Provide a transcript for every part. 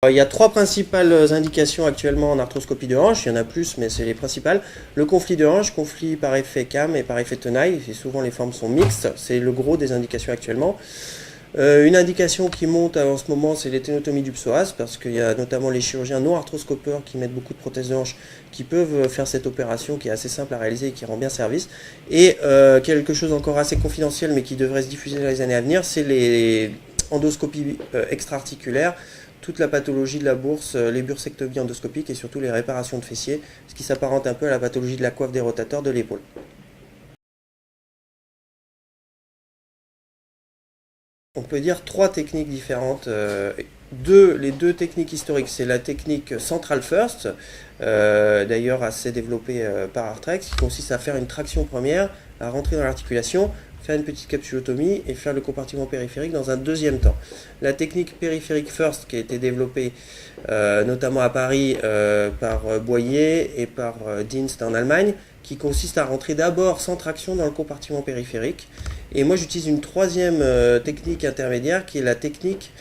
Il y a trois principales indications actuellement en arthroscopie de hanche, il y en a plus mais c'est les principales. Le conflit de hanche, conflit par effet CAM et par effet tenaille, et souvent les formes sont mixtes, c'est le gros des indications actuellement. Une indication qui monte en ce moment, c'est les ténotomies du psoas, parce qu'il y a notamment les chirurgiens non arthroscopeurs qui mettent beaucoup de prothèses de hanche, qui peuvent faire cette opération qui est assez simple à réaliser et qui rend bien service. Et quelque chose encore assez confidentiel, mais qui devrait se diffuser dans les années à venir, c'est les endoscopies extra-articulaires, toute la pathologie de la bourse, les bursectomies endoscopiques et surtout les réparations de fessiers, ce qui s'apparente un peu à la pathologie de la coiffe des rotateurs de l'épaule. On peut dire trois techniques différentes. Les deux techniques historiques, c'est la technique Central First, d'ailleurs assez développée par Arthrex, qui consiste à faire une traction première, à rentrer dans l'articulation, faire une petite capsulotomie et faire le compartiment périphérique dans un deuxième temps. La technique périphérique First, qui a été développée notamment à Paris par Boyer et par Dienst en Allemagne, qui consiste à rentrer d'abord sans traction dans le compartiment périphérique. Et moi j'utilise une troisième technique intermédiaire qui est la technique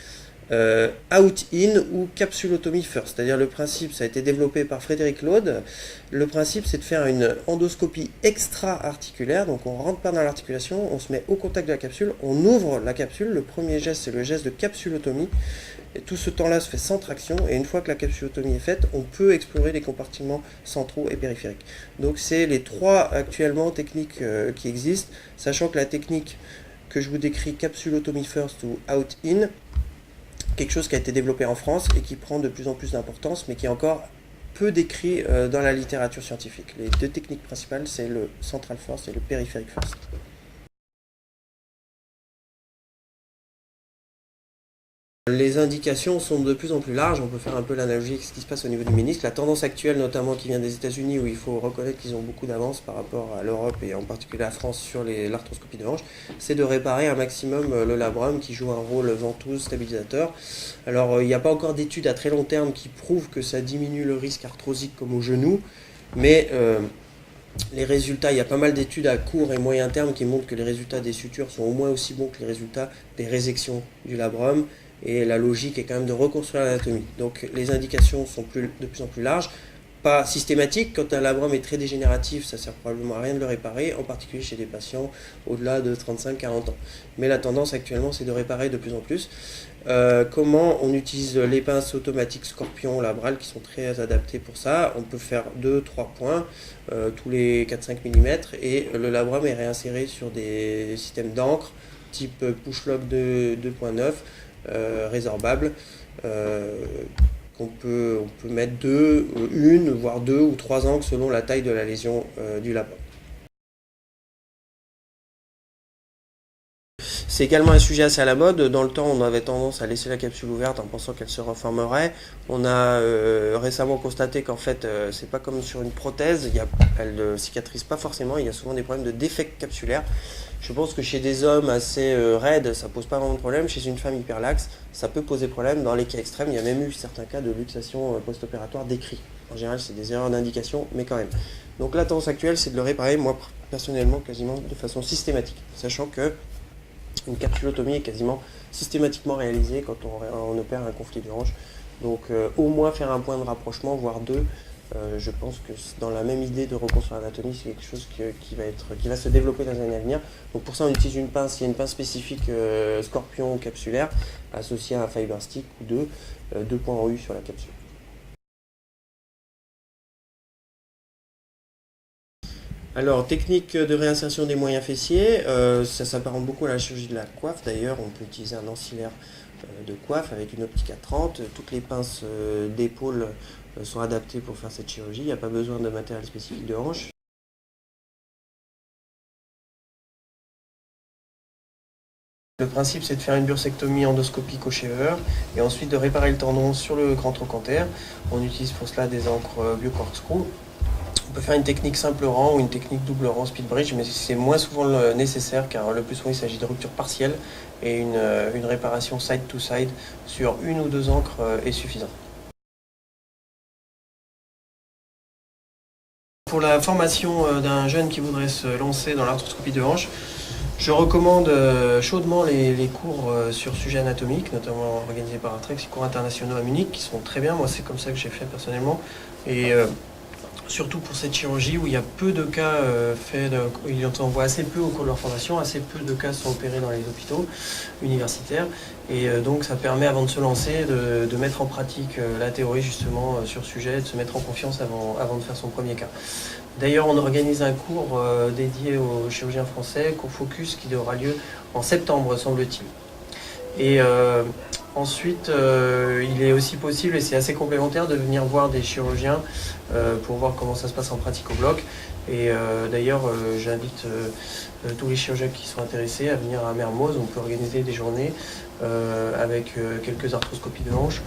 out-in ou capsulotomie first. C'est-à-dire le principe, ça a été développé par Frédéric Laude. Le principe c'est de faire une endoscopie extra-articulaire, donc on rentre pas dans l'articulation, on se met au contact de la capsule, on ouvre la capsule, le premier geste c'est le geste de capsulotomie. Et tout ce temps-là se fait sans traction et une fois que la capsulotomie est faite, on peut explorer les compartiments centraux et périphériques. Donc c'est les trois actuellement techniques qui existent, sachant que la technique que je vous décris, capsulotomie first ou out-in, quelque chose qui a été développé en France et qui prend de plus en plus d'importance, mais qui est encore peu décrit dans la littérature scientifique. Les deux techniques principales, c'est le central first et le périphérique first. Les indications sont de plus en plus larges, on peut faire un peu l'analogie avec ce qui se passe au niveau du ménisque. La tendance actuelle, notamment qui vient des États-Unis, où il faut reconnaître qu'ils ont beaucoup d'avance par rapport à l'Europe et en particulier à la France sur l'arthroscopie de hanche, c'est de réparer un maximum le labrum qui joue un rôle ventouse stabilisateur. Alors il n'y a pas encore d'études à très long terme qui prouvent que ça diminue le risque arthrosique comme au genou, mais les résultats, il y a pas mal d'études à court et moyen terme qui montrent que les résultats des sutures sont au moins aussi bons que les résultats des résections du labrum. Et la logique est quand même de reconstruire l'anatomie. Donc les indications sont de plus en plus larges, pas systématiques. Quand un labrum est très dégénératif, ça ne sert probablement à rien de le réparer, en particulier chez des patients au-delà de 35-40 ans. Mais la tendance actuellement, c'est de réparer de plus en plus. Comment on utilise les pinces automatiques Scorpion labrales qui sont très adaptées pour ça. On peut faire 2-3 points tous les 4-5 mm et le labrum est réinséré sur des systèmes d'encre type push-lock 2.9 résorbable. On peut mettre une, voire deux ou trois angles selon la taille de la lésion du labrum. C'est également un sujet assez à la mode. Dans le temps, on avait tendance à laisser la capsule ouverte en pensant qu'elle se reformerait. On a récemment constaté qu'en fait, c'est pas comme sur une prothèse. Elle ne cicatrise pas forcément. Il y a souvent des problèmes de défects capsulaires. Je pense que chez des hommes assez raides, ça pose pas vraiment de problème. Chez une femme hyperlaxe, ça peut poser problème. Dans les cas extrêmes, il y a même eu certains cas de luxation post-opératoire décrits. En général, c'est des erreurs d'indication, mais quand même. Donc la tendance actuelle, c'est de le réparer, moi personnellement, quasiment de façon systématique, sachant que une capsulotomie est quasiment systématiquement réalisée quand on opère un conflit de hanche. Donc au moins faire un point de rapprochement, voire deux. Je pense que dans la même idée de reconstruire l'anatomie, c'est quelque chose qui va se développer dans les années à venir. Donc pour ça, on utilise une pince, il y a une pince spécifique Scorpion capsulaire associée à un fiber stick ou deux points en U sur la capsule. Alors, technique de réinsertion des moyens fessiers, ça s'apparente beaucoup à la chirurgie de la coiffe. D'ailleurs, on peut utiliser un ancillaire de coiffe avec une optique à 30. Toutes les pinces d'épaule sont adaptées pour faire cette chirurgie. Il n'y a pas besoin de matériel spécifique de hanche. Le principe, c'est de faire une bursectomie endoscopique au shaver et ensuite de réparer le tendon sur le grand trochanter. On utilise pour cela des encres bio-corkscrew. On peut faire une technique simple rang ou une technique double rang speed bridge, mais c'est moins souvent nécessaire car le plus souvent il s'agit de rupture partielle et une réparation side to side sur une ou deux encres est suffisante. Pour la formation d'un jeune qui voudrait se lancer dans l'arthroscopie de hanche, Je recommande chaudement les cours sur sujets anatomiques, notamment organisés par Artrex, les cours internationaux à Munich, qui sont très bien. Moi, c'est comme ça que j'ai fait personnellement. Et surtout pour cette chirurgie où il y a peu de cas il en voit assez peu au cours de leur formation, assez peu de cas sont opérés dans les hôpitaux universitaires. Et donc ça permet avant de se lancer de mettre en pratique la théorie justement sur le sujet, de se mettre en confiance avant de faire son premier cas. D'ailleurs, on organise un cours dédié aux chirurgiens français, cours Focus, qui aura lieu en septembre, semble-t-il. Et ensuite, il est aussi possible, et c'est assez complémentaire, de venir voir des chirurgiens pour voir comment ça se passe en pratique au bloc. Et d'ailleurs, j'invite tous les chirurgiens qui sont intéressés à venir à Mermoz. On peut organiser des journées avec quelques arthroscopies de hanches.